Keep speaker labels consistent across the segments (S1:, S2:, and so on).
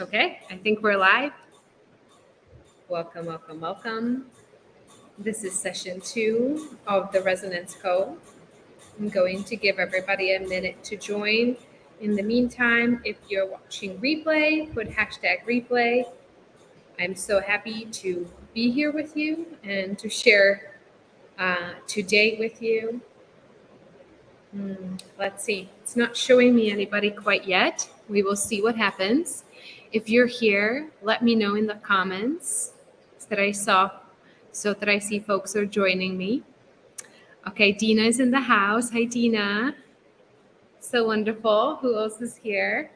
S1: Okay, I think we're live. Welcome, welcome, welcome. This is session 2 of the Resonance Code. I'm going to give everybody a minute to join. In the meantime, if you're watching replay, put hashtag replay. I'm so happy to be here with you and to share today with you. Let's see. It's not showing me anybody quite yet. We will see what happens. If you're here, let me know in the comments that I see folks are joining me. Okay, Dina is in the house. Hi, Dina. So wonderful. Who else is here?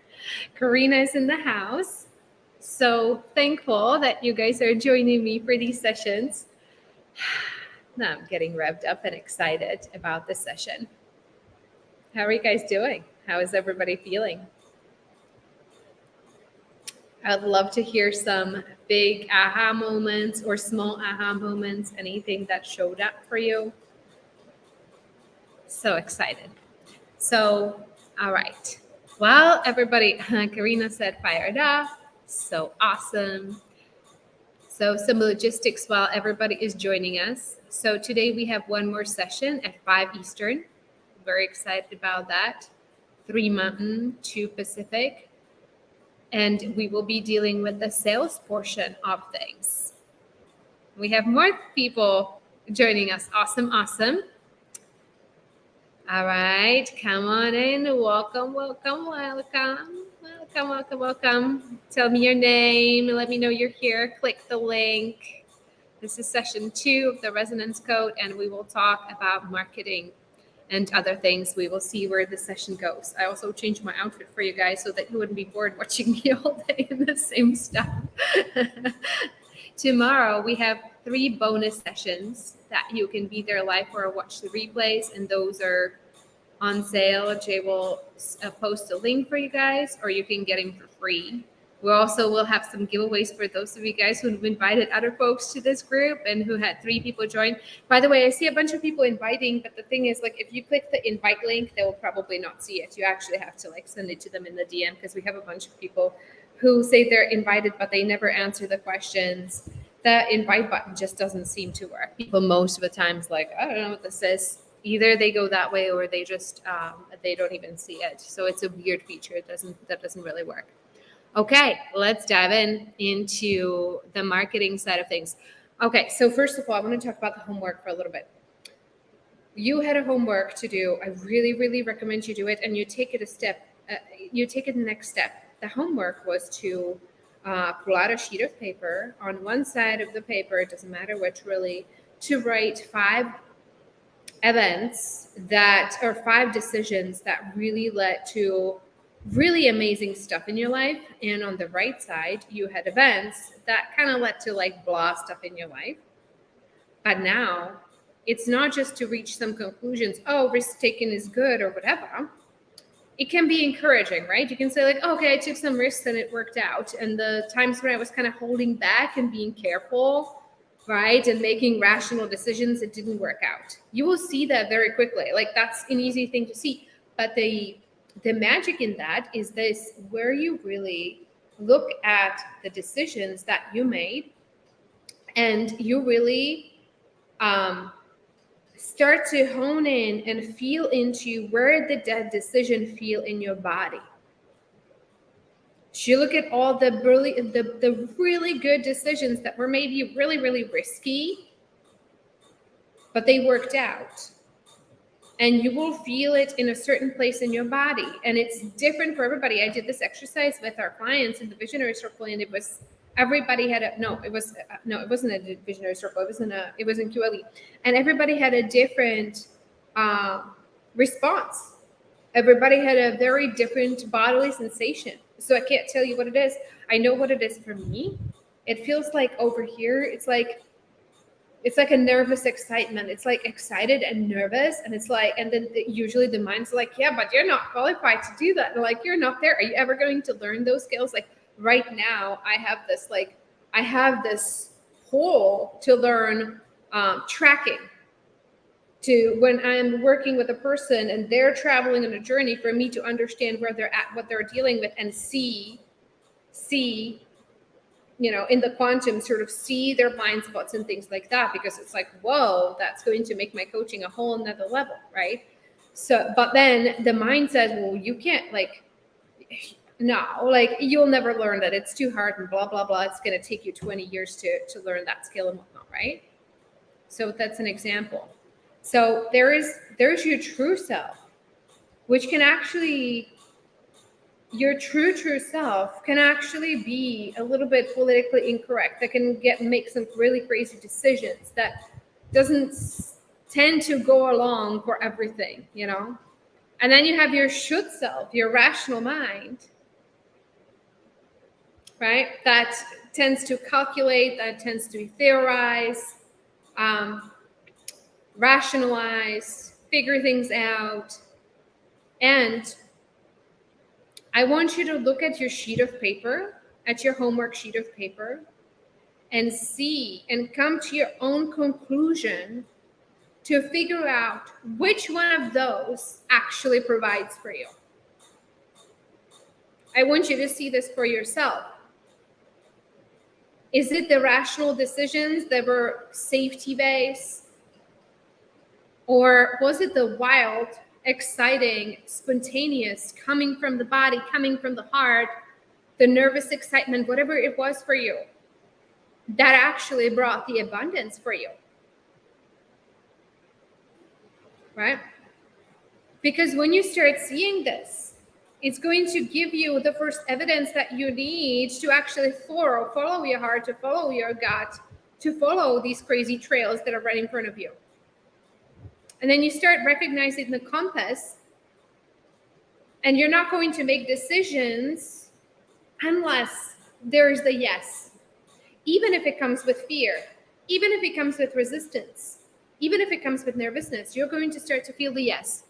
S1: Karina is in the house. So thankful that you guys are joining me for these sessions. Now I'm getting revved up and excited about this session. How are you guys doing? How is everybody feeling? I'd love to hear some big aha moments or small aha moments, anything that showed up for you. So excited. So, all right. Well, everybody, Karina said fired up. So awesome. So some logistics while everybody is joining us. So today we have one more session at 5 Eastern. Very excited about that. 3 Mountain, 2 Pacific. And we will be dealing with the sales portion of things. We have more people joining us. Awesome, awesome. All right, come on in. Welcome, welcome, welcome. Welcome, welcome, welcome. Tell me your name. Let me know you're here. Click the link. This is session 2 of the Resonance Code, and we will talk about marketing and other things. We will see where the session goes. I also changed my outfit for you guys so that you wouldn't be bored watching me all day in the same stuff. Tomorrow, we have 3 bonus sessions that you can be there live or watch the replays, and those are on sale. Jay will post a link for you guys, or you can get them for free. We also will have some giveaways for those of you guys who have invited other folks to this group and who had 3 people join. By the way, I see a bunch of people inviting, but the thing is, like, if you click the invite link, they will probably not see it. You actually have to send it to them in the DM, because we have a bunch of people who say they're invited, but they never answer the questions. The invite button just doesn't seem to work. People most of the times I don't know what this is. Either they go that way or they just they don't even see it. So it's a weird feature. That doesn't really work. Okay, let's dive into the marketing side of things. Okay, so first of all, I want to talk about the homework for a little bit. You had a homework to do. I really, really recommend you do it, and you take it a step. You take it the next step. The homework was to pull out a sheet of paper. On one side of the paper, it doesn't matter which, really, to write 5 events that or 5 decisions that really led to really amazing stuff in your life. And on the right side, you had events that kind of led to blah stuff in your life. But now it's not just to reach some conclusions, oh, risk taking is good or whatever. It can be encouraging, right? You can say okay, I took some risks and it worked out. And the times when I was kind of holding back and being careful, right, and making rational decisions, it didn't work out. You will see that very quickly. That's an easy thing to see. But the magic in that is this, where you really look at the decisions that you made, and you really start to hone in and feel into where did that decision feel in your body. So you look at all the really good decisions that were maybe really, really risky, but they worked out. And you will feel it in a certain place in your body. And it's different for everybody. I did this exercise with our clients in the Visionary Circle, and it was everybody had it wasn't a Visionary Circle. It was in QLE, and everybody had a different response. Everybody had a very different bodily sensation. So I can't tell you what it is. I know what it is for me. It feels like over here, it's like a nervous excitement. It's excited and nervous. And it's and then usually the mind's yeah, but you're not qualified to do that. And you're not there. Are you ever going to learn those skills? Right now, I have this pull to learn tracking. To when I'm working with a person and they're traveling on a journey, for me to understand where they're at, what they're dealing with, and see see, in the quantum, sort of see their blind spots and things like that, because it's like, whoa, that's going to make my coaching a whole nother level, right? So, but then the mind says, well, you can't, like, no, like, you'll never learn that. It's too hard and blah, blah, blah. It's going to take you 20 years to learn that skill and whatnot, right? So that's an example. So there's your true self, which can actually, your true self can actually be a little bit politically incorrect, that can make some really crazy decisions, that doesn't tend to go along for everything, And then you have your should self, your rational mind, right? That tends to calculate, that tends to theorize, rationalize, figure things out. And I want you to look at your sheet of paper, at your homework sheet of paper, and see and come to your own conclusion to figure out which one of those actually provides for you. I want you to see this for yourself. Is it the rational decisions that were safety-based? Or was it the wild, exciting, spontaneous, coming from the body, coming from the heart, the nervous excitement, whatever it was for you, that actually brought the abundance for you? Right? Because when you start seeing this, it's going to give you the first evidence that you need to actually follow your heart, to follow your gut, to follow these crazy trails that are right in front of you. And then you start recognizing the compass, and you're not going to make decisions unless there's the yes. Even if it comes with fear, even if it comes with resistance, even if it comes with nervousness, you're going to start to feel the yes.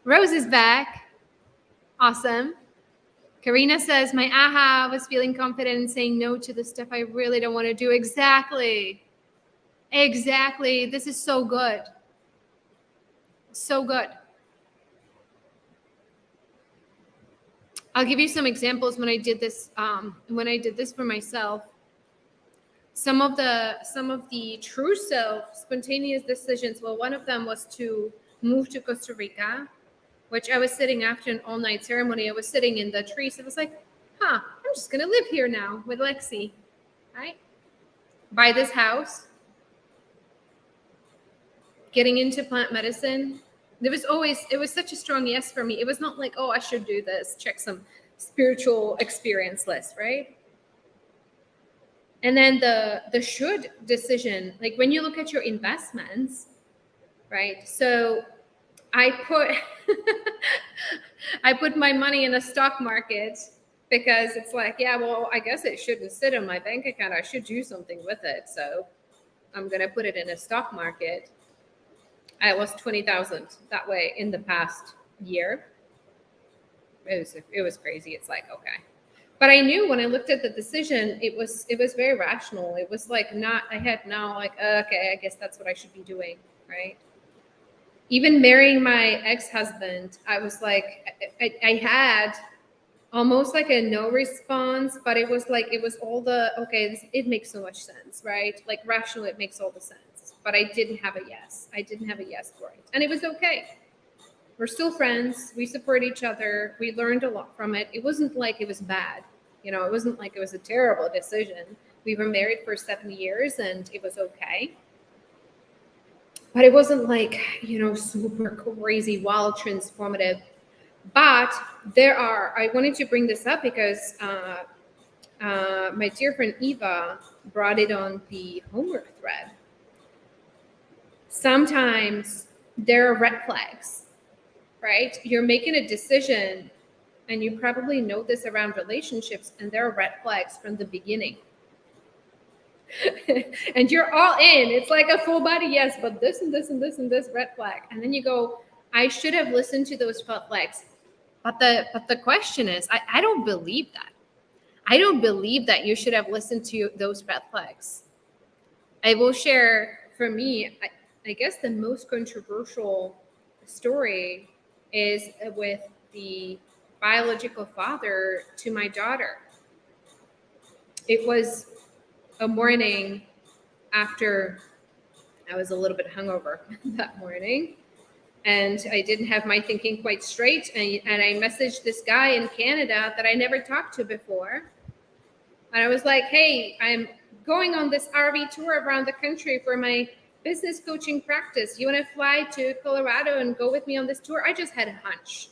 S1: Rose is back. Awesome. Karina says, my aha was feeling confident in saying no to the stuff I really don't want to do. Exactly. This is so good. So good. I'll give you some examples when I did this for myself. Some of the true self spontaneous decisions. Well, one of them was to move to Costa Rica, which I was sitting after an all-night ceremony. I was sitting in the trees. It was like, I'm just going to live here now with Lexi, right? Buy this house, getting into plant medicine. It was such a strong yes for me. It was not like, oh, I should do this, check some spiritual experience list, right? And then the should decision, like when you look at your investments, right? So I put my money in the stock market because it's like, yeah, well, I guess it shouldn't sit in my bank account. I should do something with it. So I'm going to put it in a stock market. I lost 20,000 that way in the past year. It was crazy. It's like, okay. But I knew when I looked at the decision, it was very rational. It was like okay, I guess that's what I should be doing, right? Even marrying my ex-husband, I was like, I had almost like a no response, but it was all the, okay, it makes so much sense, right? Like rational, it makes all the sense. But I didn't have a yes. I didn't have a yes for it. And it was okay. We're still friends. We support each other. We learned a lot from it. It wasn't like it was bad. It wasn't like it was a terrible decision. We were married for 7 years and it was okay. But it wasn't like, super crazy, wild, transformative. But I wanted to bring this up because my dear friend Eva brought it on the homework thread. Sometimes there are red flags, right? You're making a decision, and you probably know this around relationships, and there are red flags from the beginning. And you're all in. It's like a full body yes, but this and this and this and this red flag. And then you go, I should have listened to those red flags. But the question is, I don't believe that. I don't believe that you should have listened to those red flags. I will share, for me, I guess the most controversial story is with the biological father to my daughter. It was a morning after I was a little bit hungover that morning, and I didn't have my thinking quite straight. And I messaged this guy in Canada that I never talked to before. And I was like, hey, I'm going on this RV tour around the country for my business coaching practice. You want to fly to Colorado and go with me on this tour? I just had a hunch.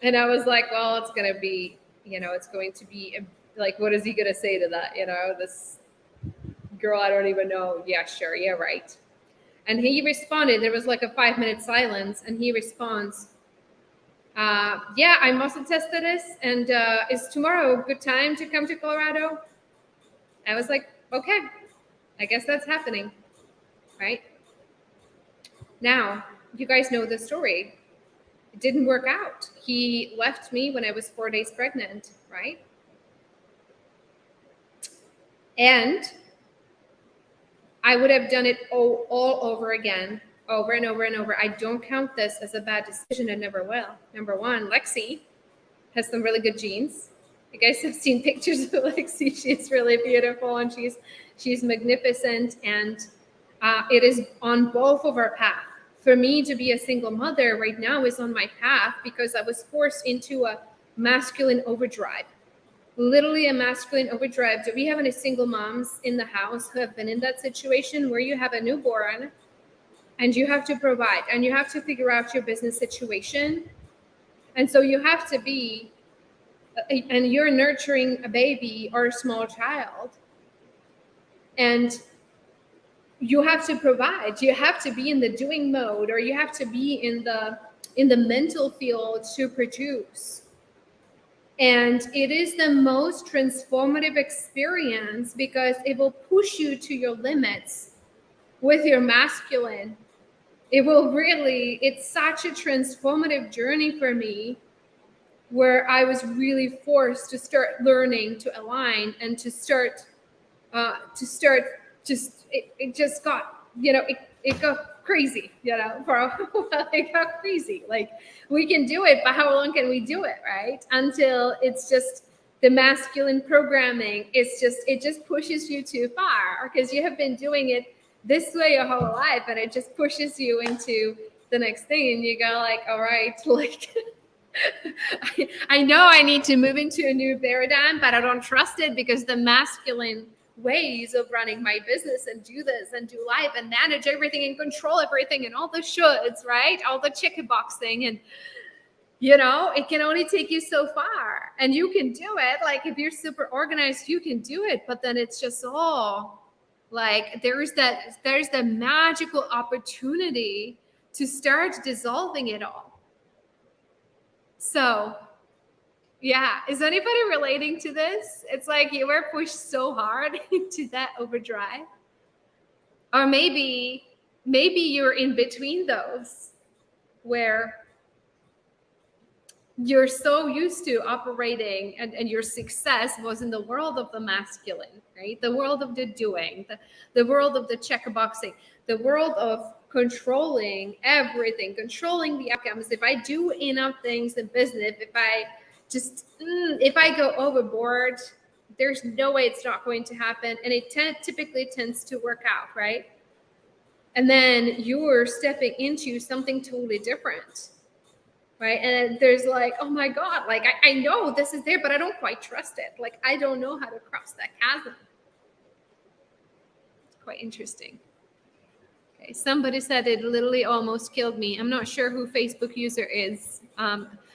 S1: And I was like, well, it's going to be, it's going to be like, what is he going to say to that? This girl, I don't even know. Yeah, sure. Yeah, right. And he responded, there was like a 5-minute silence. And he responds, yeah, I muscle tested this. And is tomorrow a good time to come to Colorado? I was like, okay, I guess that's happening. Right? Now, you guys know the story. It didn't work out. He left me when I was 4 days pregnant, right? And I would have done it all over again, over and over and over. I don't count this as a bad decision. I never will. Number one, Lexi has some really good genes. You guys have seen pictures of Lexi. She's really beautiful and she's magnificent. And it is on both of our path. For me to be a single mother right now is on my path because I was forced into a masculine overdrive. Literally a masculine overdrive. Do we have any single moms in the house who have been in that situation where you have a newborn and you have to provide and you have to figure out your business situation? And so you have to be, and you're nurturing a baby or a small child, and you have to provide. You have to be in the doing mode, or you have to be in the mental field to produce. And it is the most transformative experience because it will push you to your limits with your masculine. It will really, it's such a transformative journey for me where I was really forced to start learning to align and to start it just got, it got crazy, for a while. It got crazy. Like, we can do it, but how long can we do it, right? Until it's just the masculine programming. It just pushes you too far because you have been doing it this way your whole life, and it just pushes you into the next thing, and you go like, all right, like I know I need to move into a new paradigm, but I don't trust it because the masculine ways of running my business and do this and do life and manage everything and control everything and all the shoulds, right? All the chicken boxing, and it can only take you so far, and you can do it. Like, if you're super organized, you can do it, but then it's just all like there's the magical opportunity to start dissolving it all. So yeah, is anybody relating to this? It's like you were pushed so hard into that overdrive. Or maybe you're in between those where you're so used to operating and your success was in the world of the masculine, right? The world of the doing, the world of the checkboxing, the world of controlling everything, controlling the outcomes. If I do enough things in business, if I go overboard, there's no way it's not going to happen. And it typically tends to work out, right? And then you're stepping into something totally different, right? And there's like, oh my God, like I know this is there, but I don't quite trust it. Like, I don't know how to cross that chasm. It's quite interesting. Okay, somebody said it literally almost killed me. I'm not sure who Facebook user is.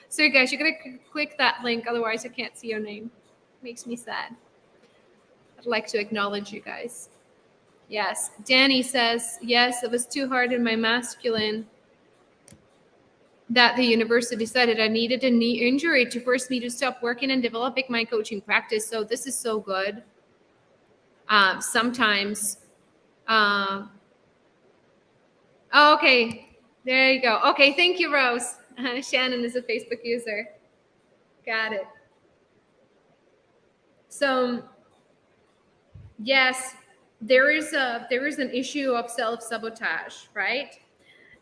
S1: Sorry guys, you're gonna click that link, otherwise I can't see your name. Makes me sad. I'd like to acknowledge you guys. Yes, Danny says, yes, it was too hard in my masculine that the university decided I needed a knee injury to force me to stop working and developing my coaching practice. So this is so good. Sometimes, oh, okay, there you go. Okay, thank you, Rose. Shannon is a Facebook user. Got it. So yes, there is an issue of self-sabotage, right?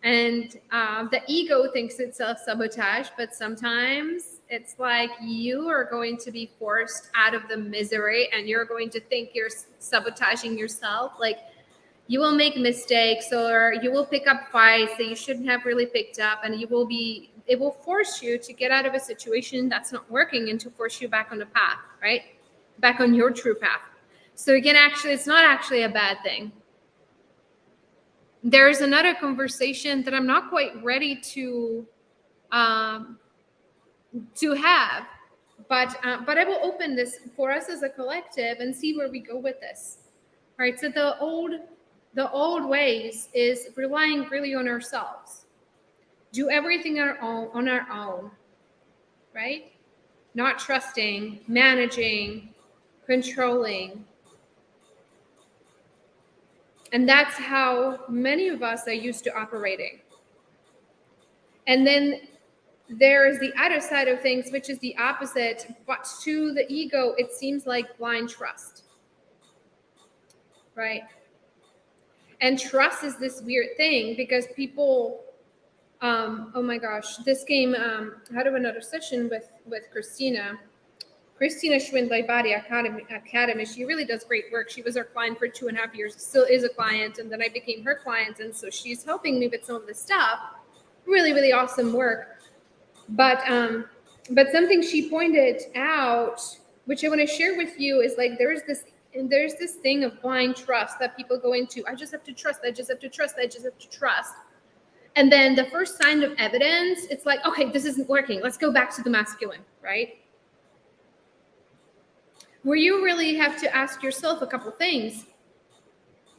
S1: And the ego thinks it's self-sabotage, but sometimes it's like you are going to be forced out of the misery and you're going to think you're sabotaging yourself. Like you will make mistakes or you will pick up fights that you shouldn't have really picked up, and it will force you to get out of a situation that's not working and to force you back on the path, right? Back on your true path. So again, actually, it's not actually a bad thing. There's another conversation that I'm not quite ready to have, but I will open this for us as a collective and see where we go with this. Right. So the old ways is relying really on ourselves. Do everything on our own, right? Not trusting, managing, controlling. And that's how many of us are used to operating. And then there is the other side of things, which is the opposite. But to the ego, it seems like blind trust, right? And trust is this weird thing because people, oh my gosh, this came out of another session with Christina Schwindler Body Academy. She really does great work. She was our client for 2.5 years, still is a client, and then I became her client, and so she's helping me with some of this stuff. Really, really awesome work. But something she pointed out, which I want to share with you, is like there's this thing of blind trust that people go into. I just have to trust. I just have to trust. I just have to trust. And then the first sign of evidence, it's like, okay, this isn't working. Let's go back to the masculine, right? Where you really have to ask yourself a couple things.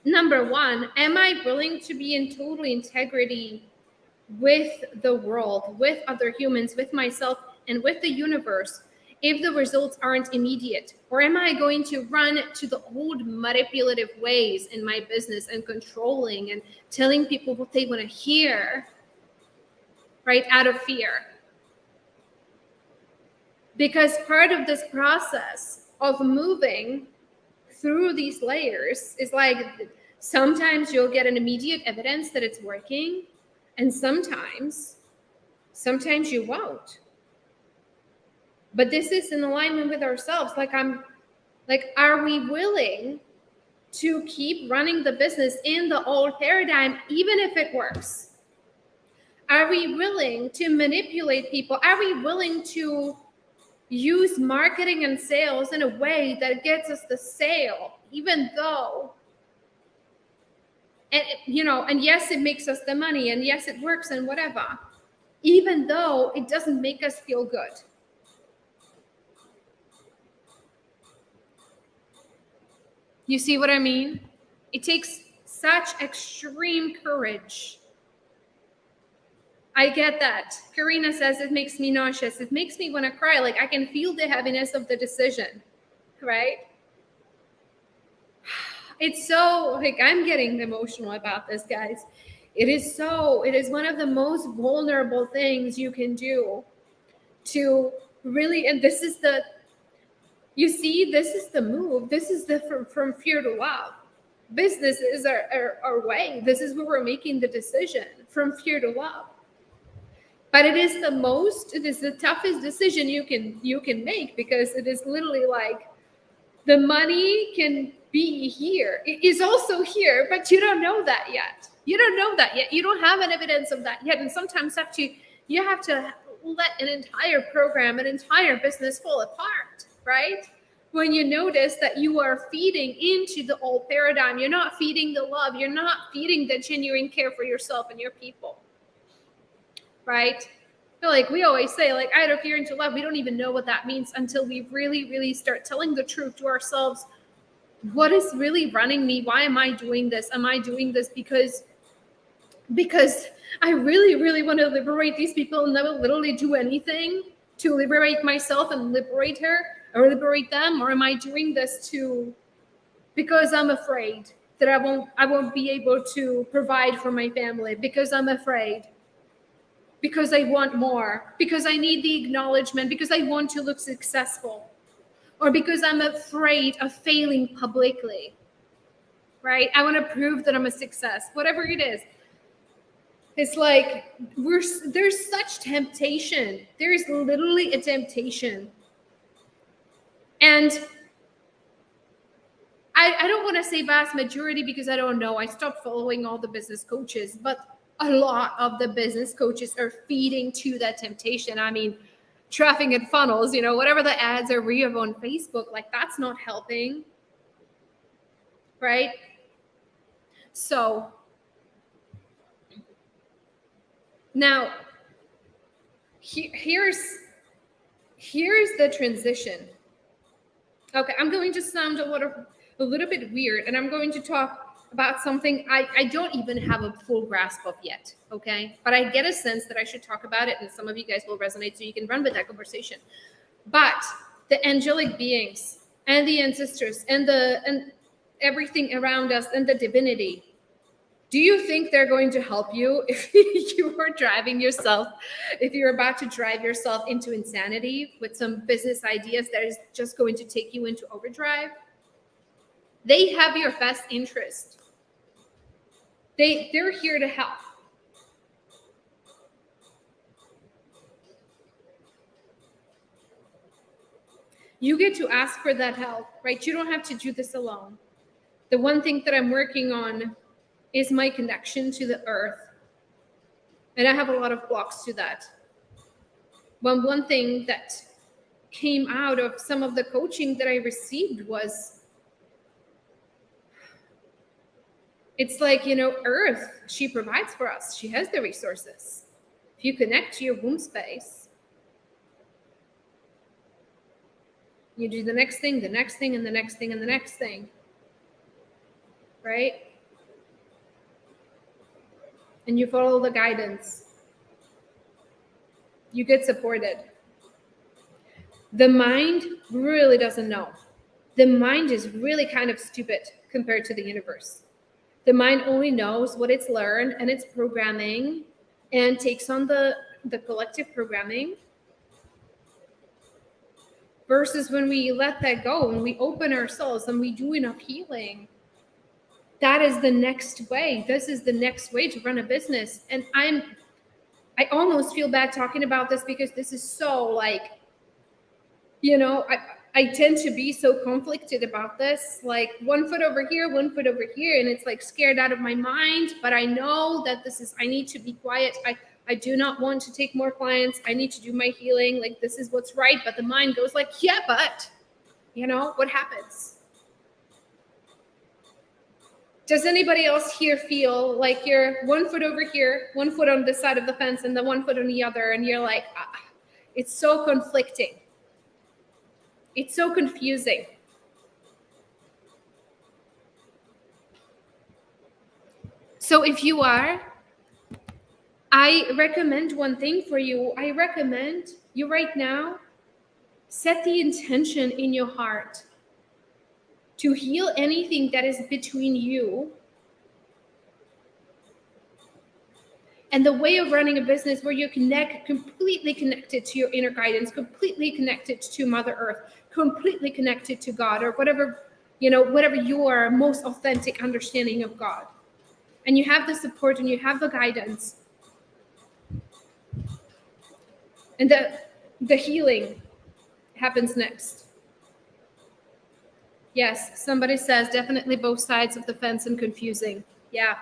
S1: Number one, am I willing to be in total integrity with the world, with other humans, with myself, and with the universe if the results aren't immediate? Or am I going to run to the old manipulative ways in my business and controlling and telling people what they want to hear, right, out of fear? Because part of this process of moving through these layers is like sometimes you'll get an immediate evidence that it's working, and sometimes you won't. But this is in alignment with ourselves. Are we willing to keep running the business in the old paradigm even if it works? Are we willing to manipulate people? Are we willing to use marketing and sales in a way that gets us the sale, even though, and yes, it makes us the money, and yes, it works and whatever, even though it doesn't make us feel good? You see what I mean? It takes such extreme courage. I get that. Karina says it makes me nauseous. It makes me want to cry. Like I can feel the heaviness of the decision, right? It's so, like, I'm getting emotional about this, guys. It is one of the most vulnerable things you can do to really, and this is the move. This is the from fear to love. Business is our way. This is where we're making the decision from fear to love. But it is the toughest decision you can make, because it is literally like the money can be here. It is also here, but you don't know that yet. You don't know that yet. You don't have an evidence of that yet. And sometimes you have to let an entire program, an entire business fall apart, right? When you notice that you are feeding into the old paradigm, you're not feeding the love, you're not feeding the genuine care for yourself and your people. Right? Like we always say, like, out of fear into love, we don't even know what that means until we really, really start telling the truth to ourselves. What is really running me? Why am I doing this? Am I doing this because I really, really want to liberate these people, and I will literally do anything to liberate myself and liberate her or liberate them? Or am I doing this because I'm afraid that I won't be able to provide for my family, because I'm afraid, because I want more, because I need the acknowledgement, because I want to look successful, or because I'm afraid of failing publicly, right? I want to prove that I'm a success, whatever it is. It's like there's such temptation. There is literally a temptation. And I don't want to say vast majority because I don't know. I stopped following all the business coaches, but a lot of the business coaches are feeding to that temptation. I mean, traffic and funnels, whatever the ads are we have on Facebook, like that's not helping. Right? So now here's the transition. Okay, I'm going to sound a little bit weird, and I'm going to talk about something I don't even have a full grasp of yet, okay? But I get a sense that I should talk about it, and some of you guys will resonate, so you can run with that conversation. But the angelic beings and the ancestors and everything around us and the divinity, do you think they're going to help you if you are driving yourself, if you're about to drive yourself into insanity with some business ideas that is just going to take you into overdrive? They have your best interest. They're here to help. You get to ask for that help, right? You don't have to do this alone. The one thing that I'm working on is my connection to the earth. And I have a lot of blocks to that. But one thing that came out of some of the coaching that I received was, it's like, earth, she provides for us. She has the resources. If you connect to your womb space, you do the next thing, the next thing, and the next thing, and the next thing. Right? And you follow the guidance. You get supported. The mind really doesn't know. The mind is really kind of stupid compared to the universe. The mind only knows what it's learned and it's programming and takes on the collective programming. Versus when we let that go and we open ourselves and we do enough healing, that is the next way. This is the next way to run a business. And I almost feel bad talking about this because this is so like, I tend to be so conflicted about this, like 1 foot over here, 1 foot over here. And it's like scared out of my mind, but I know that I need to be quiet. I do not want to take more clients. I need to do my healing. Like, this is what's right. But the mind goes like, yeah, but what happens? Does anybody else here feel like you're 1 foot over here, 1 foot on this side of the fence and the 1 foot on the other? And you're like, it's so conflicting. It's so confusing. So if you are, I recommend one thing for you. I recommend you right now, set the intention in your heart to heal anything that is between you and the way of running a business where you're completely connected to your inner guidance, completely connected to Mother Earth, completely connected to God, or whatever your most authentic understanding of God. And you have the support and you have the guidance. And the healing happens next. Yes, somebody says definitely both sides of the fence and confusing. Yeah.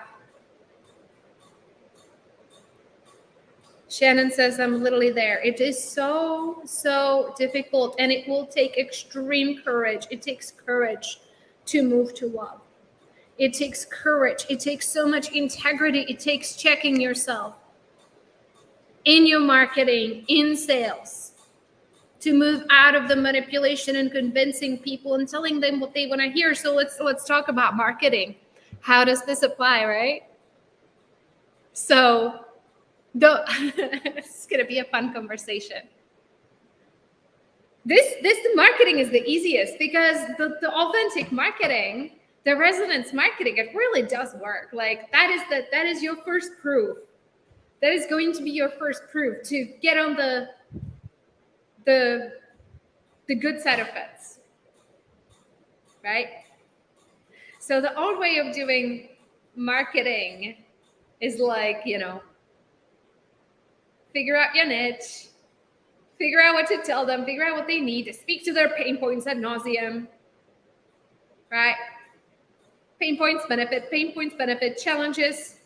S1: Shannon says I'm literally there. It is so, so difficult, and it will take extreme courage. It takes courage to move to love. It takes courage. It takes so much integrity. It takes checking yourself in your marketing, in sales, to move out of the manipulation and convincing people and telling them what they want to hear. So let's talk about marketing. How does this apply, right? So it's going to be a fun conversation. The marketing is the easiest because the authentic marketing, the resonance marketing, it really does work. Like that is your first proof. That is going to be your first proof to get on the good side of fence, right? So the old way of doing marketing is like, Figure out your niche. Figure out what to tell them. Figure out what they need to speak to their pain points ad nauseum. Right? Pain points, benefit, challenges.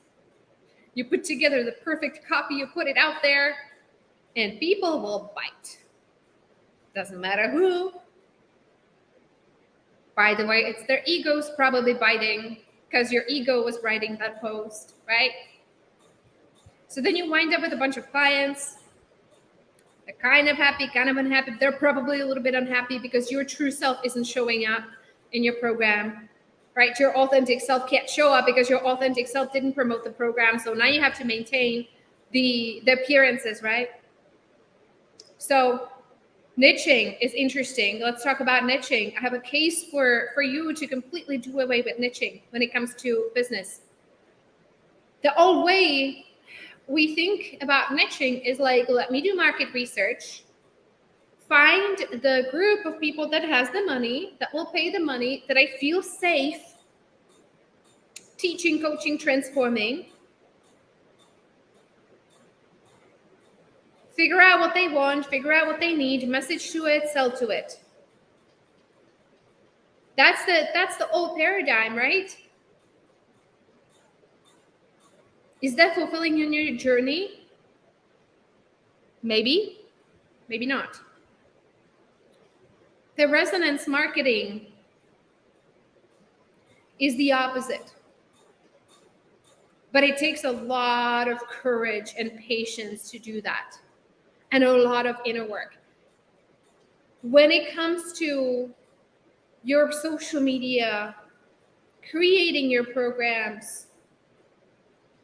S1: You put together the perfect copy, you put it out there, and people will bite. Doesn't matter who. By the way, it's their egos probably biting because your ego was writing that post, right? So then you wind up with a bunch of clients. They're kind of happy, kind of unhappy. They're probably a little bit unhappy because your true self isn't showing up in your program, right? Your authentic self can't show up because your authentic self didn't promote the program. So now you have to maintain the appearances, right? So niching is interesting. Let's talk about niching. I have a case for you to completely do away with niching when it comes to business. The old way we think about niching is like, let me do market research, find the group of people that has the money, that will pay the money, that I feel safe teaching, coaching, transforming. Figure out what they want, figure out what they need, message to it, sell to it. That's the old paradigm, right? Is that fulfilling in your journey? Maybe, maybe not. The resonance marketing is the opposite. But it takes a lot of courage and patience to do that, and a lot of inner work. When it comes to your social media, creating your programs,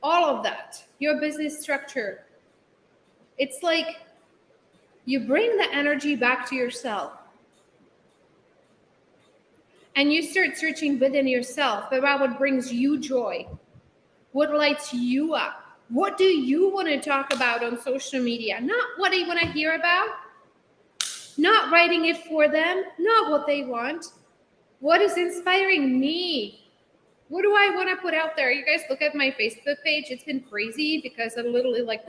S1: all of that, your business structure, it's like you bring the energy back to yourself. And you start searching within yourself about what brings you joy, what lights you up. What do you want to talk about on social media? Not what they want to hear about, not writing it for them, not what they want. What is inspiring me? What do I want to put out there? You guys look at my Facebook page. It's been crazy because I'm literally like,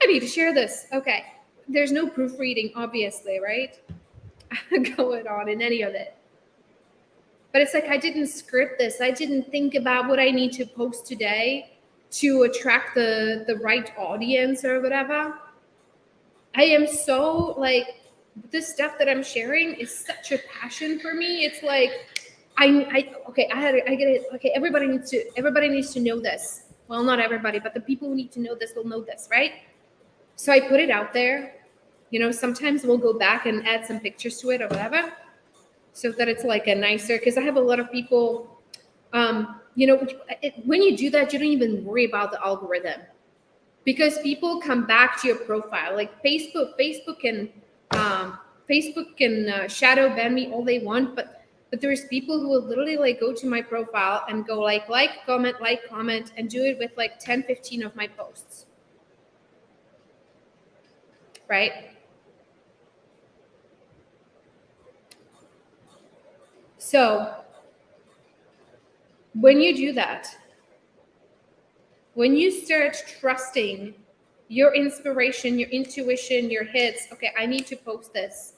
S1: I need to share this. Okay. There's no proofreading, obviously, right? Going on in any of it. But it's like I didn't script this. I didn't think about what I need to post today to attract the right audience or whatever. I am so like, this stuff that I'm sharing is such a passion for me. It's like, I get it. Okay, everybody needs to know this. Well, not everybody, but the people who need to know this will know this, right? So I put it out there. You know, sometimes we'll go back and add some pictures to it or whatever, so that it's like a nicer. Because I have a lot of people. You know, when you do that, you don't even worry about the algorithm, because people come back to your profile. Like Facebook can shadow ban me all they want, but there's people who will literally like go to my profile and go like comment, and do it with like 10, 15 of my posts. Right? So when you do that, when you start trusting your inspiration, your intuition, your hits, okay, I need to post this,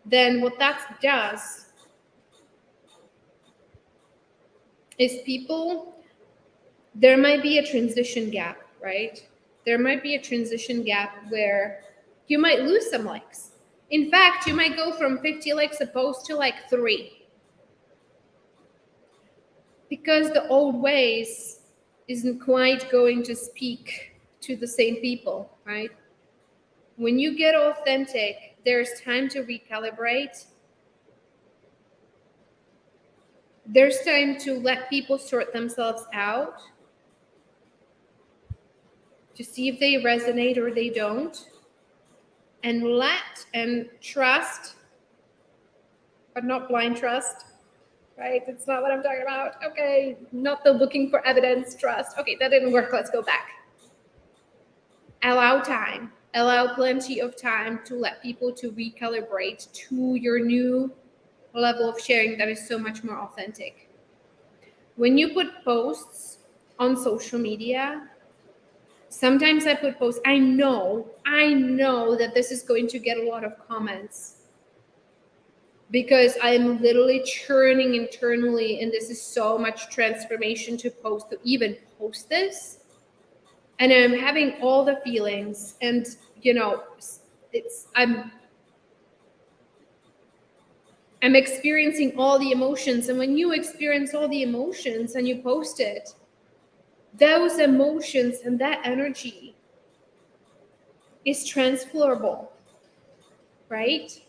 S1: then what that does is there might be a transition gap, right? There might be a transition gap where you might lose some likes. In fact, you might go from 50 likes a post to like 3. Because the old ways isn't quite going to speak to the same people, right? When you get authentic, there's time to recalibrate. There's time to let people sort themselves out, to see if they resonate or they don't, and trust, but not blind trust, right? That's not what I'm talking about. Okay, not the looking for evidence trust. Okay, that didn't work. Let's go back. Allow time. Allow plenty of time to let people to recalibrate to your new level of sharing that is so much more authentic. When you put posts on social media, Sometimes I put posts. I know that this is going to get a lot of comments because I'm literally churning internally, and this is so much transformation to post, to even post this. And I'm having all the feelings, and I'm experiencing all the emotions. And when you experience all the emotions and you post it, those emotions and that energy is transferable, right?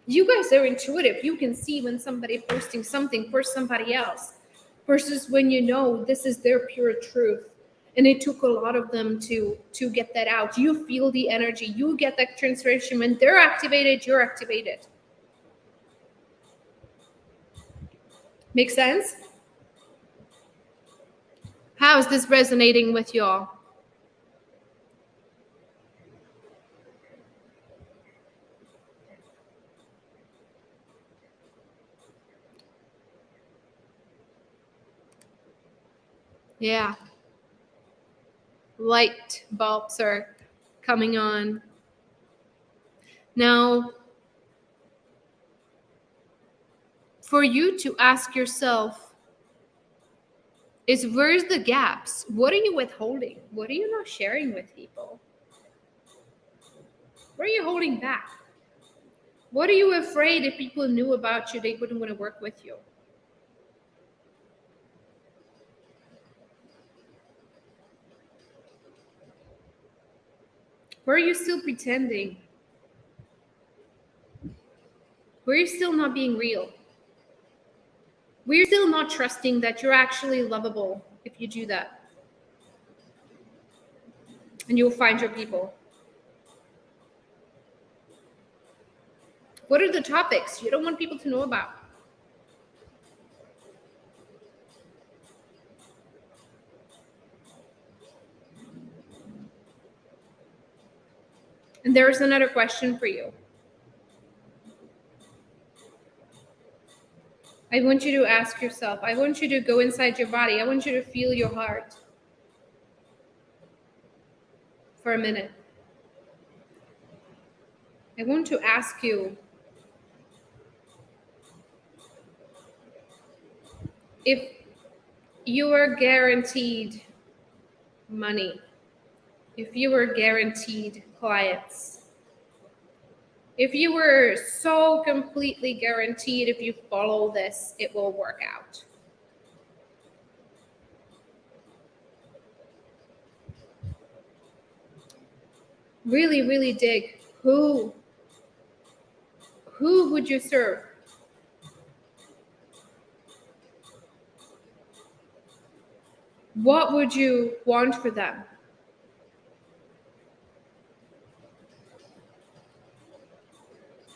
S1: You guys are intuitive. You can see when somebody posting something for somebody else versus when this is their pure truth. And it took a lot of them to get that out. You feel the energy. You get that transformation. When they're activated, you're activated. Make sense? How is this resonating with y'all? Yeah. Light bulbs are coming on. Now, for you to ask yourself is, where's the gaps? What are you withholding? What are you not sharing with people? What are you holding back? What are you afraid if people knew about you, they wouldn't want to work with you? Where are you still pretending? Where are you still not being real? Where you're still not trusting that you're actually lovable if you do that? And you'll find your people. What are the topics you don't want people to know about? And there's another question for you. I want you to ask yourself, I want you to go inside your body. I want you to feel your heart for a minute. I want to ask you if you were guaranteed money, if you were guaranteed clients, if you were so completely guaranteed if you follow this, it will work out. Really, really dig. Who would you serve? What would you want for them?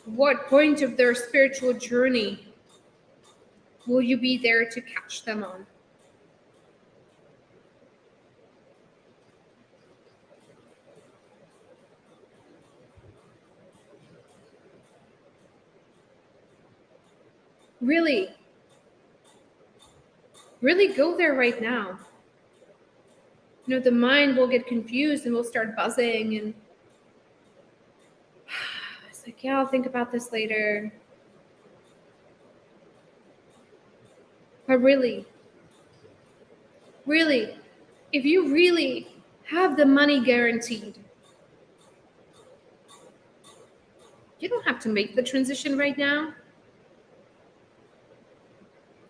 S1: What point of their spiritual journey will you be there to catch them on? Really, really go there right now. The mind will get confused and will start buzzing, and it's like, yeah, I'll think about this later. But really, if you really have the money guaranteed, you don't have to make the transition right now.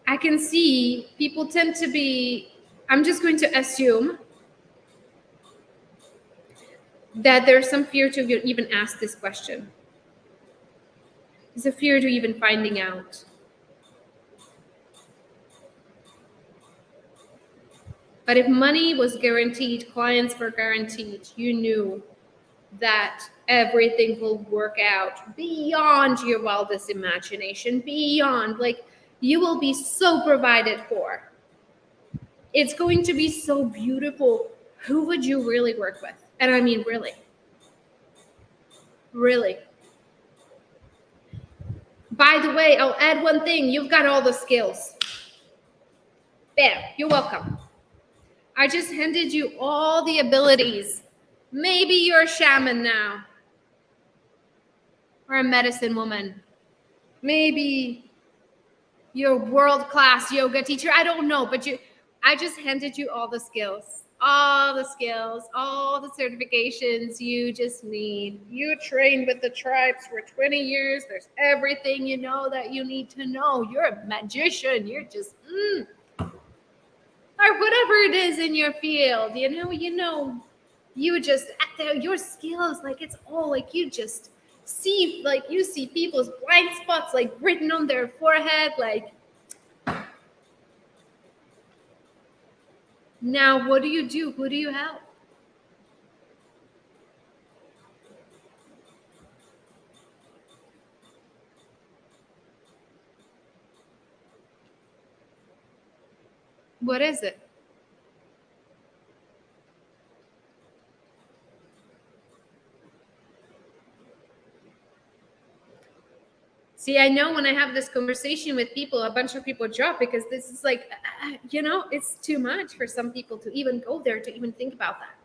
S1: I can see people tend to be, I'm just going to assume that there's some fear to even ask this question. There's a fear to even finding out. But if money was guaranteed, clients were guaranteed, you knew that everything will work out beyond your wildest imagination, beyond, like, you will be so provided for. It's going to be so beautiful. Who would you really work with? And I mean, really. Really. By the way, I'll add one thing. You've got all the skills. Bam, you're welcome. I just handed you all the abilities. Maybe you're a shaman now, or a medicine woman. Maybe you're a world-class yoga teacher. I don't know, but I just handed you all the skills, all the certifications you just need. You trained with the tribes for 20 years. There's everything you know that you need to know. You're a magician. You're just, or whatever it is in your field, you just, your skills, like it's all like you just see, like you see people's blind spots like written on their forehead, like. Now, what do you do? Who do you help? What is it? See, I know when I have this conversation with people, a bunch of people drop because this is like, it's too much for some people to even go there, to even think about that.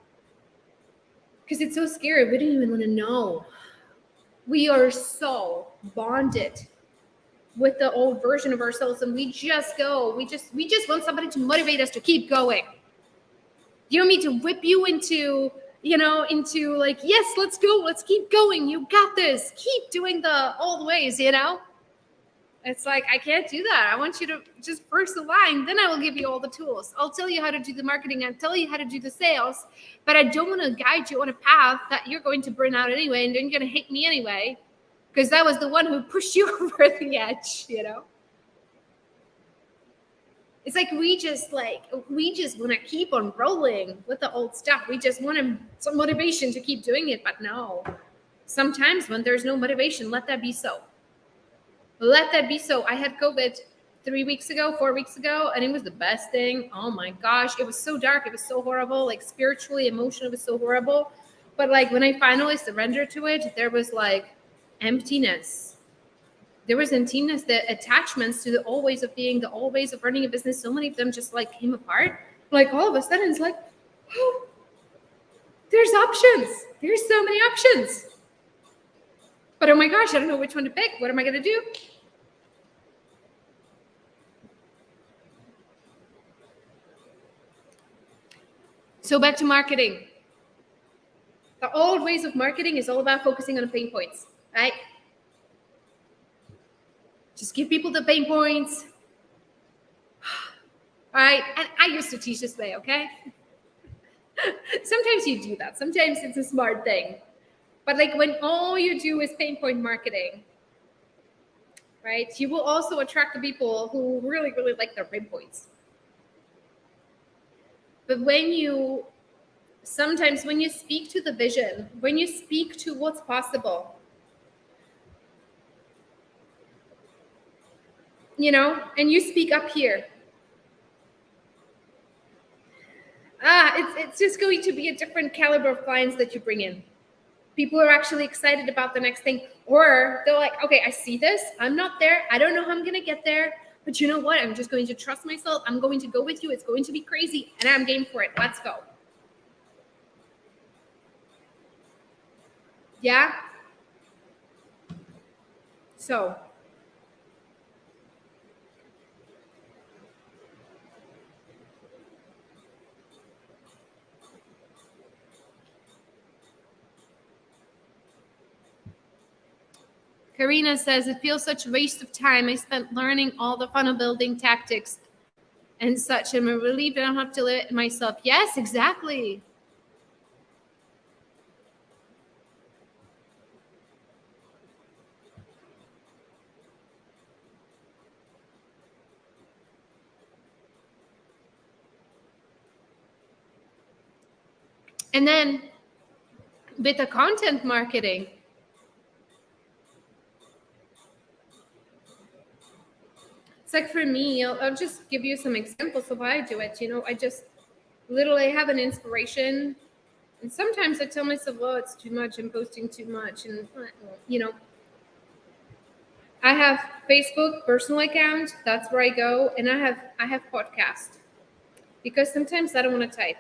S1: Because it's so scary. We don't even want to know. We are so bonded with the old version of ourselves, and we just want somebody to motivate us to keep going. You don't need to whip you into like, yes, let's go, let's keep going, you got this, keep doing all the ways, It's like, I can't do that. I want you to just first align, then I will give you all the tools. I'll tell you how to do the marketing, I'll tell you how to do the sales, but I don't want to guide you on a path that you're going to burn out anyway, and then you're going to hate me anyway, because that was the one who pushed you over the edge, It's like we just want to keep on rolling with the old stuff. We just want some motivation to keep doing it. But no, sometimes when there's no motivation, let that be so. Let that be so. I had COVID 4 weeks ago, and it was the best thing. Oh my gosh, it was so dark. It was so horrible. Like spiritually, emotionally, it was so horrible. But like when I finally surrendered to it, there was like emptiness. There was emptiness, the attachments to the old ways of being, the old ways of running a business. So many of them just like came apart. Like all of a sudden, it's like, oh, there's options. There's so many options. But oh my gosh, I don't know which one to pick. What am I going to do? So back to marketing. The old ways of marketing is all about focusing on the pain points, right? Just give people the pain points. All right. And I used to teach this way, okay? Sometimes you do that. Sometimes it's a smart thing. But like when all you do is pain point marketing, right? You will also attract the people who really, really like their pain points. But sometimes when you speak to the vision, when you speak to what's possible, and you speak up here, it's just going to be a different caliber of clients that you bring in. People are actually excited about the next thing, or they're like, okay, I see this, I'm not there, I don't know how I'm going to get there, but you know what? I'm just going to trust myself. I'm going to go with you. It's going to be crazy, and I'm game for it. Let's go. Yeah? So Karina says, it feels such a waste of time. I spent learning all the funnel building tactics and such, and I'm relieved I don't have to do it myself. Yes, exactly. And then with the content marketing, it's like for me, I'll just give you some examples of how I do it. I just literally have an inspiration. And sometimes I tell myself, well, it's too much. I'm posting too much. And, I have Facebook personal account. That's where I go. And I have podcast. because sometimes I don't want to type.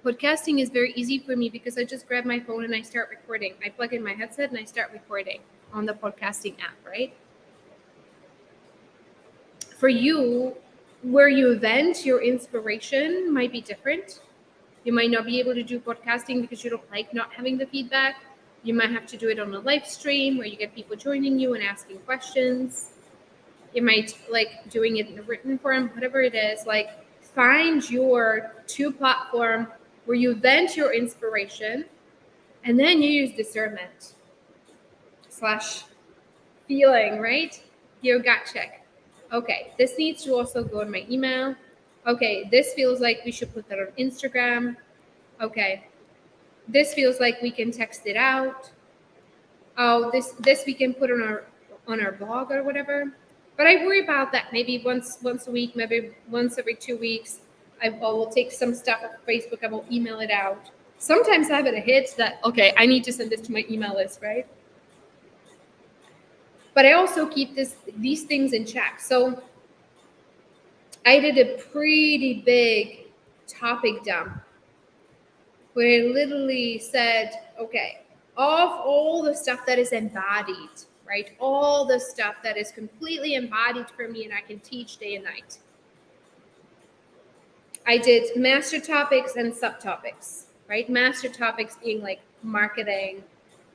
S1: Podcasting is very easy for me because I just grab my phone and I start recording. I plug in my headset and I start recording on the podcasting app, right? For you, where you vent your inspiration might be different. You might not be able to do podcasting because you don't like not having the feedback. You might have to do it on a live stream where you get people joining you and asking questions. You might like doing it in a written form, whatever it is. Like, find your two platform where you vent your inspiration and then you use discernment / feeling, right? Your gut check. Okay, this needs to also go in my email. Okay, this feels like we should put that on Instagram. Okay, this feels like we can text it out. Oh, this we can put on our blog or whatever. But I worry about that maybe once a week, maybe once every 2 weeks. I will take some stuff off Facebook. I will email it out. Sometimes I have it a hit that, okay, I need to send this to my email list, right? But I also keep these things in check. So I did a pretty big topic dump where I literally said, okay, of all the stuff that is embodied, right? All the stuff that is completely embodied for me and I can teach day and night. I did master topics and subtopics, right? Master topics being like marketing,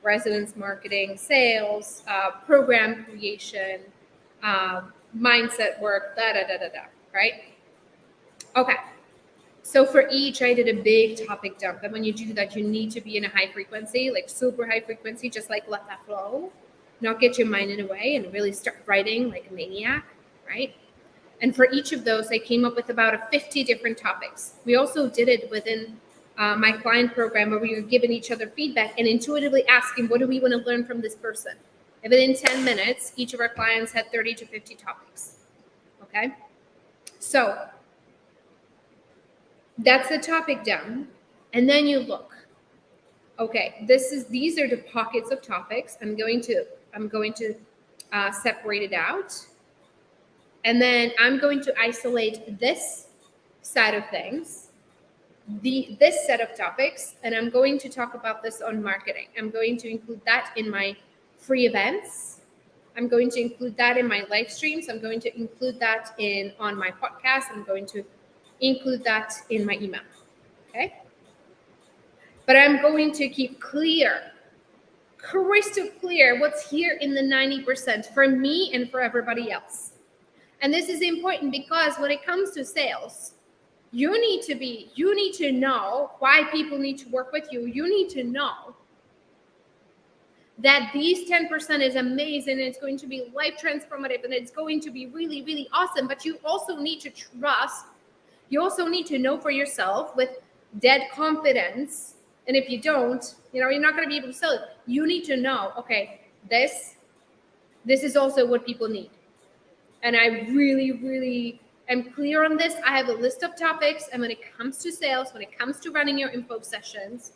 S1: residence marketing, sales, program creation, mindset work, right? Okay. So for each, I did a big topic dump. And when you do that, you need to be in a high frequency, like super high frequency, just like let that flow, not get your mind in a way and really start writing like a maniac, right? And for each of those, I came up with about 50 different topics. We also did it within my client program where we were giving each other feedback and intuitively asking, what do we want to learn from this person? And within 10 minutes, each of our clients had 30 to 50 topics. Okay? So that's the topic down. And then you look. Okay, these are the pockets of topics. I'm going to separate it out. And then I'm going to isolate this side of things, this set of topics, and I'm going to talk about this on marketing. I'm going to include that in my free events. I'm going to include that in my live streams. I'm going to include that on my podcast. I'm going to include that in my email. Okay? But I'm going to keep crystal clear what's here in the 90% for me and for everybody else. And this is important because when it comes to sales, you need to know why people need to work with you. You need to know that these 10% is amazing and it's going to be life transformative and it's going to be really, really awesome. But you also need to trust. You also need to know for yourself with dead confidence. And if you don't, you're not going to be able to sell it. You need to know, okay, this is also what people need. And I really, really am clear on this. I have a list of topics. And when it comes to sales, when it comes to running your info sessions,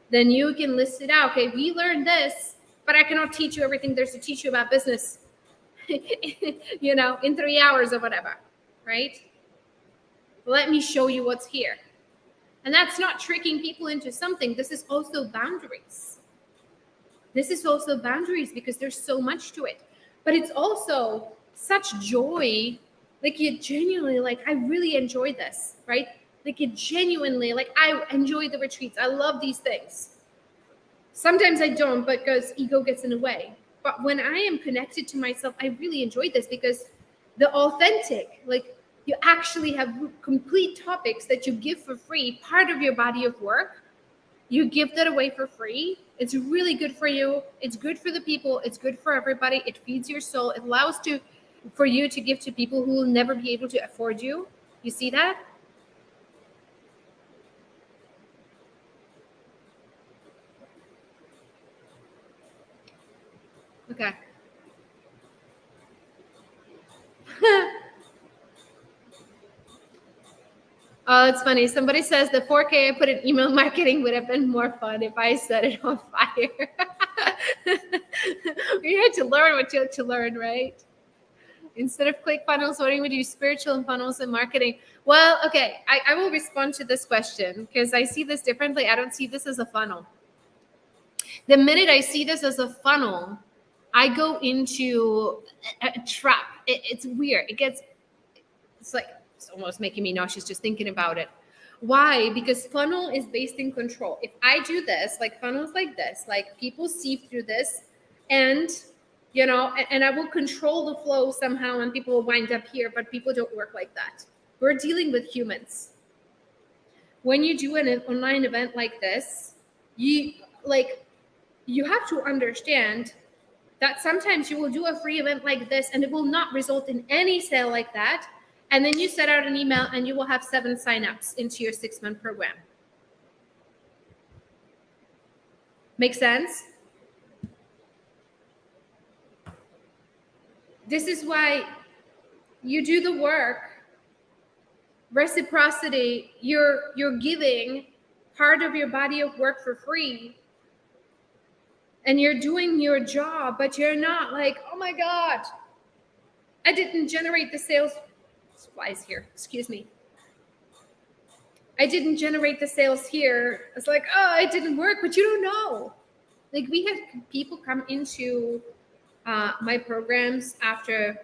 S1: then you can list it out. Okay, we learned this, but I cannot teach you everything there's to teach you about business, in 3 hours or whatever, right? Let me show you what's here. And that's not tricking people into something. This is also boundaries. This is also boundaries because there's so much to it. But it's also such joy. Like you genuinely, like, I really enjoy this, right? Like you genuinely, like I enjoy the retreats. I love these things. Sometimes I don't because ego gets in the way. But when I am connected to myself, I really enjoy this because the authentic, like you actually have complete topics that you give for free, part of your body of work. You give that away for free. It's really good for you. It's good for the people. It's good for everybody. It feeds your soul. It allows for you to give to people who will never be able to afford you. You see that? Okay. Oh, it's funny. Somebody says the 4K I put in email marketing would have been more fun if I set it on fire. You had to learn what you had to learn, right? Instead of ClickFunnels, what do you do? Spiritual and funnels and marketing. Well, okay, I will respond to this question because I see this differently. I don't see this as a funnel. The minute I see this as a funnel, I go into a trap. It's weird. It's like, it's almost making me nauseous just thinking about it. Why? Because funnel is based in control. If I do this, like funnels like this, like people see through this, and and I will control the flow somehow, and people will wind up here, but people don't work like that. We're dealing with humans. When you do an online event like this, you have to understand that sometimes you will do a free event like this and it will not result in any sale like that. And then you set out an email and you will have 7 signups into your 6-month program. Make sense? This is why you do the work. Reciprocity, you're giving part of your body of work for free. And you're doing your job, but you're not like, oh my God, I didn't generate the sales. Flies here, excuse me. I didn't generate the sales here. It's like, oh, it didn't work, but you don't know. Like, we had people come into my programs after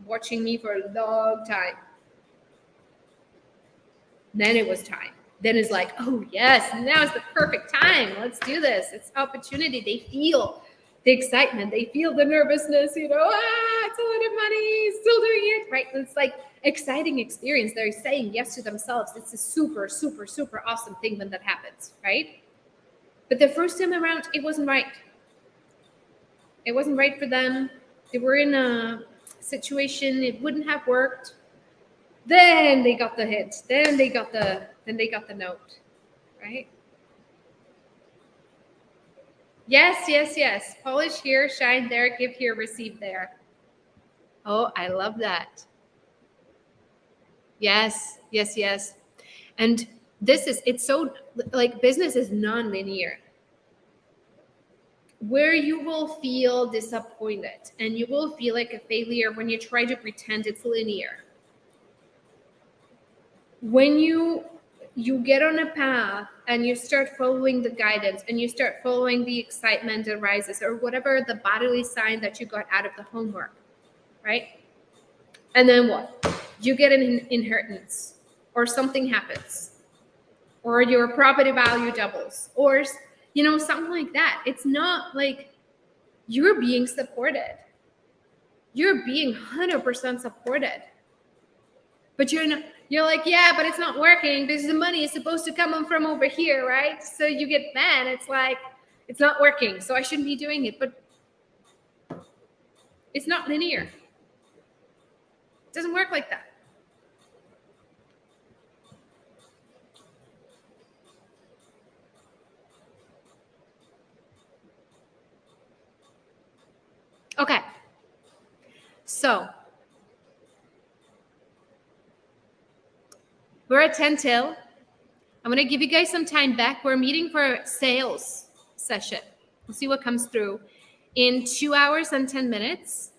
S1: watching me for a long time. Then it was time. Then it's like, oh yes, now is the perfect time. Let's do this. It's opportunity. They feel the excitement. They feel the nervousness, it's a lot of money, still doing it, right? It's like exciting experience. They're saying yes to themselves. It's a super, super, super awesome thing when that happens, right? But the first time around, it wasn't right. It wasn't right for them. They were in a situation, it wouldn't have worked. Then they got the hit. Then they got the note, right? Yes. Polish here, shine there, give here, receive there. Oh, I love that. Yes. And it's so, like, business is non-linear. Where you will feel disappointed and you will feel like a failure when you try to pretend it's linear. When you get on a path and you start following the guidance and you start following the excitement that rises, or whatever the bodily sign that you got out of the homework, right? And then what? You get an inheritance, or something happens, or your property value doubles, or something like that. It's not like you're being supported. You're being 100% supported. But you're like, yeah, but it's not working because the money is supposed to come from over here, right? So you get mad. It's like, it's not working, so I shouldn't be doing it. But it's not linear. It doesn't work like that. Okay. So we're at 10 till. I'm going to give you guys some time back. We're meeting for a sales session. We'll see what comes through in 2 hours and 10 minutes.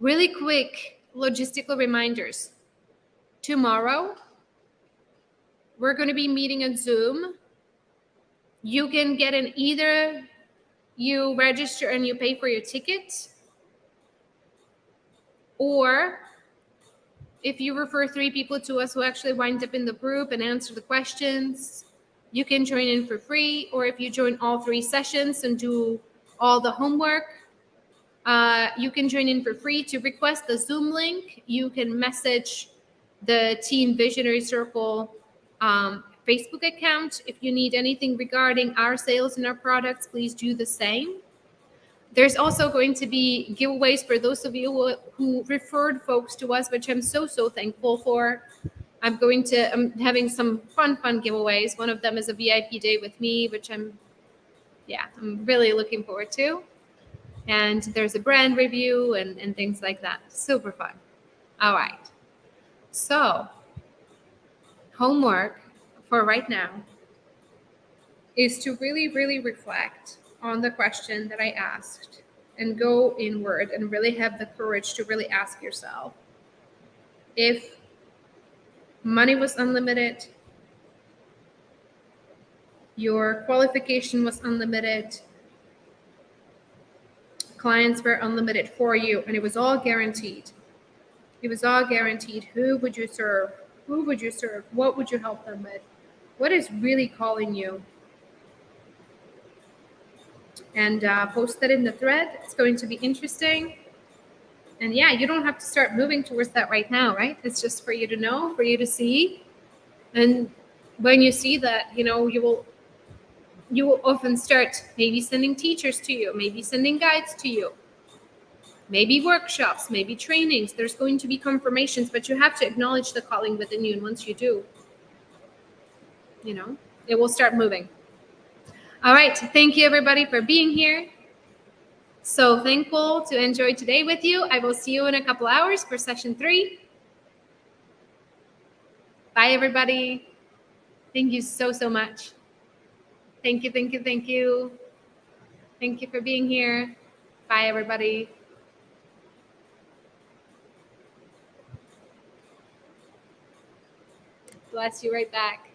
S1: Really quick logistical reminders. Tomorrow, we're going to be meeting on Zoom. You can get in either you register and you pay for your ticket, or if you refer 3 people to us who actually wind up in the group and answer the questions, you can join in for free. Or if you join all 3 sessions and do all the homework, you can join in for free. To request the Zoom link, you can message the Team Visionary Circle Facebook account. If you need anything regarding our sales and our products, please do the same. There's also going to be giveaways for those of you who referred folks to us, which I'm so thankful for. I'm having some fun giveaways. One of them is a VIP day with me, which I'm really looking forward to. And there's a brand review and things like that. Super fun. All right. So homework for right now is to really reflect on the question that I asked and go inward and really have the courage to really ask yourself, if Money was unlimited. Your qualification was unlimited. Clients were unlimited for you, and it was all guaranteed. It was all guaranteed. Who would you serve? Who would you serve? What would you help them with? What is really calling you? And post that in the thread. It's going to be interesting. And yeah, you don't have to start moving towards that right now, right? It's just for you to know, for you to see. And when you see that, you will often start maybe sending teachers to you, maybe sending guides to you, maybe workshops, maybe trainings. There's going to be confirmations, but you have to acknowledge the calling within you. And once you do, it will start moving. All right. Thank you, everybody, for being here. So thankful to enjoy today with you. I will see you in a couple hours for session 3. Bye, everybody. Thank you so much. Thank you, thank you, thank you. Thank you for being here. Bye, everybody. Bless you right back.